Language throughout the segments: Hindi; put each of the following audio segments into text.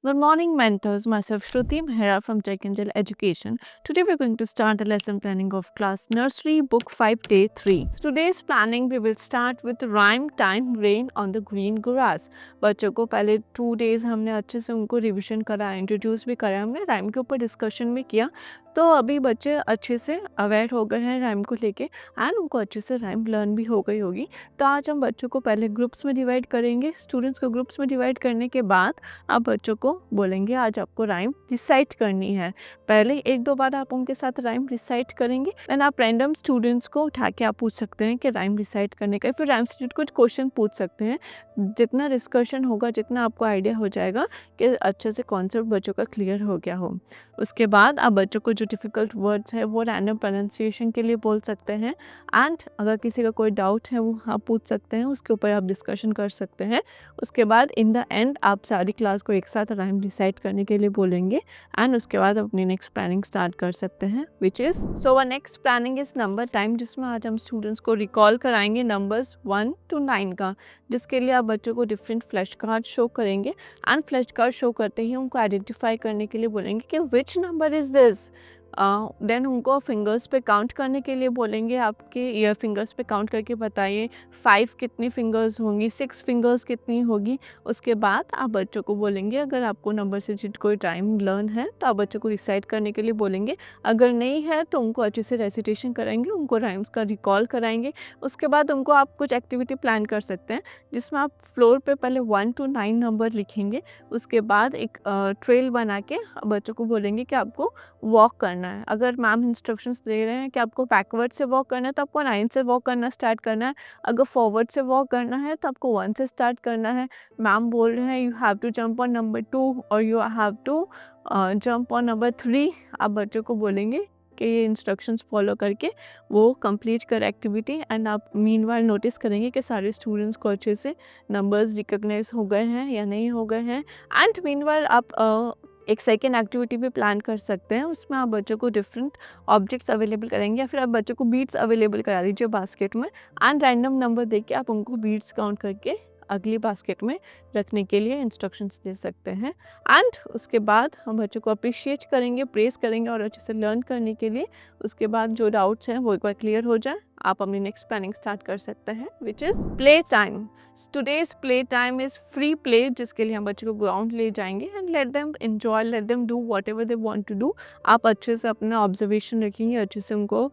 Good morning, mentors. Myself Shruti Mehra from Tech Angel Education. Today we're going to start the lesson planning of class nursery book 5 day 3. Today's planning we will start with rhyme time rain on the green grass. बच्चों को पहले 2 days हमने अच्छे से उनको रिविजन करा, इंट्रोड्यूस भी करा, हमने राइम के ऊपर डिस्कशन भी किया. तो अभी बच्चे अच्छे से अवेयर हो गए हैं राइम को लेके एंड उनको अच्छे से राइम लर्न भी हो गई होगी. तो आज हम बच्चों को पहले ग्रुप्स में डिवाइड करेंगे. स्टूडेंट्स को ग्रुप्स में डिवाइड करने के बाद आप बच्चों को बोलेंगे आज आपको राइम रिसाइट करनी है. पहले 1-2 बार आप उनके साथ राइम रिसाइट करेंगे. देन आप रैंडम स्टूडेंट्स को उठा के आप पूछ सकते हैं कि राइम रिसाइट करने का, फिर राइम से कुछ क्वेश्चन पूछ सकते हैं. जितना डिस्कशन होगा, जितना आपको आइडिया हो जाएगा कि अच्छे से कॉन्सेप्ट बच्चों का क्लियर हो गया हो. उसके बाद आप बच्चों को जो डिफ़िकल्ट वर्ड्स है वो रैंडम प्रोनाउंसिएशन के लिए बोल सकते हैं. एंड अगर किसी का कोई डाउट है वो आप पूछ सकते हैं, उसके ऊपर आप डिस्कशन कर सकते हैं. उसके बाद इन द एंड आप सारी क्लास को एक साथ राइम डिसाइड करने के लिए बोलेंगे एंड उसके बाद अपनी नेक्स्ट प्लानिंग स्टार्ट कर सकते हैं, which is so were next planning is number time, जिसमें आज हम स्टूडेंट्स को रिकॉल कराएंगे नंबर्स 1 to 9 का, जिसके लिए आप बच्चों को डिफरेंट फ्लैश कार्ड शो करेंगे एंड फ्लैश कार्ड शो करते ही उनको आइडेंटिफाई करने के लिए बोलेंगे कि which number is this. Then उनको फिंगर्स पे काउंट करने के लिए बोलेंगे. आपके ईयर फिंगर्स पे काउंट करके बताइए 5 कितनी फिंगर्स होंगी, 6 फिंगर्स कितनी होगी. उसके बाद आप बच्चों को बोलेंगे अगर आपको नंबर से जिट कोई टाइम लर्न है तो आप बच्चों को रिसाइट करने के लिए बोलेंगे. अगर नहीं है तो उनको अच्छे से रेसिटेशन कराएंगे, उनको राइम्स का रिकॉल कराएंगे. उसके बाद उनको आप कुछ एक्टिविटी प्लान कर सकते हैं जिसमें आप फ्लोर पे पहले 1 to 9 नंबर लिखेंगे. उसके बाद एक ट्रेल बना के बच्चों को बोलेंगे कि आपको वॉक करना है. अगर मैम इंस्ट्रक्शंस दे रहे हैं कि आपको बैकवर्ड से वॉक करना है तो आपको 9 से वॉक करना स्टार्ट करना है. अगर फॉरवर्ड से वॉक करना है तो आपको 1 से स्टार्ट करना है. मैम बोल रहे हैं you have to jump on number 2 और you have to jump on number 3. आप बच्चों को बोलेंगे कि ये इंस्ट्रक्शंस फॉलो करके वो कंप्लीट कर एक्टिविटी. एंड आप मीनवाइल नोटिस करेंगे कि सारे स्टूडेंट्स को अच्छे से नंबर्स रिकॉग्नाइज हो गए हैं या नहीं हो गए हैं. एंड मीनवाइल आप एक सेकेंड एक्टिविटी भी प्लान कर सकते हैं. उसमें आप बच्चों को डिफरेंट ऑब्जेक्ट्स अवेलेबल करेंगे या फिर आप बच्चों को बीट्स अवेलेबल करा दीजिए बास्केट में एंड रैंडम नंबर दे के आप उनको बीट्स काउंट करके अगली बास्केट में रखने के लिए इंस्ट्रक्शंस दे सकते हैं. एंड उसके बाद हम बच्चों को अप्रिशिएट करेंगे, प्रेस करेंगे और अच्छे से लर्न करने के लिए. उसके बाद जो डाउट्स हैं वो एक बार क्लियर हो जाए, आप अपनी नेक्स्ट प्लानिंग स्टार्ट कर सकते हैं, which is play time. Today's play time is free play, जिसके लिए हम बच्चों को ग्राउंड ले जाएंगे and let them enjoy, let them do whatever they want to do. आप अच्छे से अपना ऑब्जर्वेशन रखेंगे, अच्छे से उनको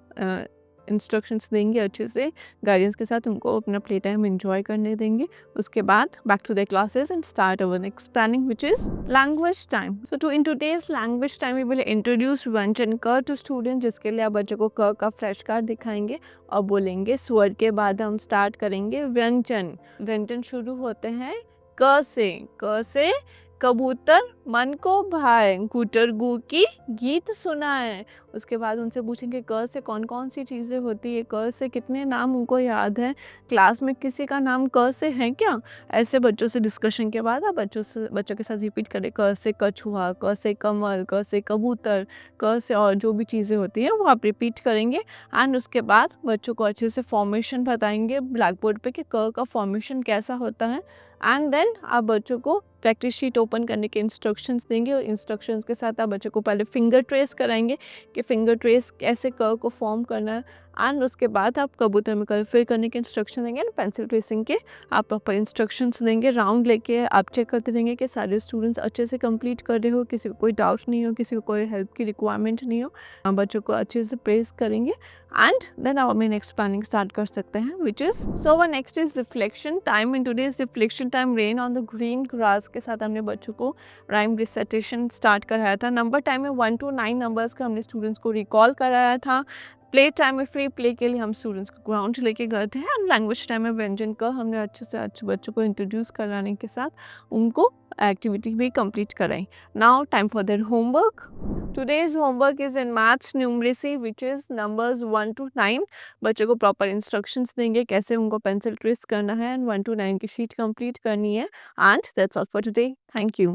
इंस्ट्रक्शंस देंगे, अच्छे से गाइडेंस के साथ उनको अपना प्ले टाइम एंजॉय करने देंगे. उसके बाद back to the classes and start our next planning, which is language time. So to in today's language time we will introduce व्यंजन क टू स्टूडेंट, जिसके लिए आप बच्चों को क का फ्लैश कार्ड दिखाएंगे और बोलेंगे स्वर के बाद हम स्टार्ट करेंगे व्यंजन. व्यंजन शुरू होते हैं क से. क से कबूतर मन को भाए, गुटर गु की गीत सुनाए. उसके बाद उनसे पूछेंगे क से कौन कौन सी चीज़ें होती है, क से कितने नाम उनको याद हैं, क्लास में किसी का नाम क से है क्या. ऐसे बच्चों से डिस्कशन के बाद आप बच्चों के साथ रिपीट करें क से कछुआ, क से कमल, क से कबूतर, क से और जो भी चीज़ें होती हैं वो आप रिपीट करेंगे. एंड उसके बाद बच्चों को अच्छे से फॉर्मेशन बताएंगे ब्लैक बोर्ड पे कि क का फॉर्मेशन कैसा होता है. एंड देन आप बच्चों को प्रैक्टिस शीट ओपन करने के इंस्ट्रक्शंस देंगे और इंस्ट्रक्शंस के साथ आप बच्चों को पहले फिंगर ट्रेस कराएंगे कि फिंगर ट्रेस कैसे क को फॉर्म करना है. एंड उसके बाद आप कबूतर में कलर फिल करने के इंस्ट्रक्शन देंगे एंड पेंसिल ट्रेसिंग के आप प्रॉपर इंस्ट्रक्शंस देंगे. राउंड लेके आप चेक करते रहेंगे कि सारे स्टूडेंट्स अच्छे से कंप्लीट कर रहे हो, किसी को कोई डाउट नहीं हो, किसी को कोई हेल्प की रिक्वायरमेंट नहीं हो. आप बच्चों को अच्छे से प्रेस करेंगे एंड देन आप अपनी नेक्स्ट प्लानिंग स्टार्ट कर सकते हैं, which is so were next is reflection time. In today's reflection time rain on the green grass के साथ हमने बच्चों को राइम रिसाइटेशन स्टार्ट कराया था. नंबर टाइम में 1 to 9 नंबर्स का हमने स्टूडेंट्स को रिकॉल कराया था. प्ले टाइम में फ्री प्ले के लिए हम स्टूडेंट्स को ग्राउंड लेके गए थे. एंड लैंग्वेज टाइम में व्यंजन का हमने अच्छे से अच्छे बच्चों को इंट्रोड्यूस कराने के साथ उनको एक्टिविटी भी कंप्लीट कराई. Now time for their homework. Today's homework is in maths numeracy, which is numbers 1 to 9. बच्चों को प्रॉपर इंस्ट्रक्शंस देंगे कैसे उनको पेंसिल ट्रेस करना है एंड 1 to 9 की शीट कंप्लीट करनी है. And that's all for today. Thank you.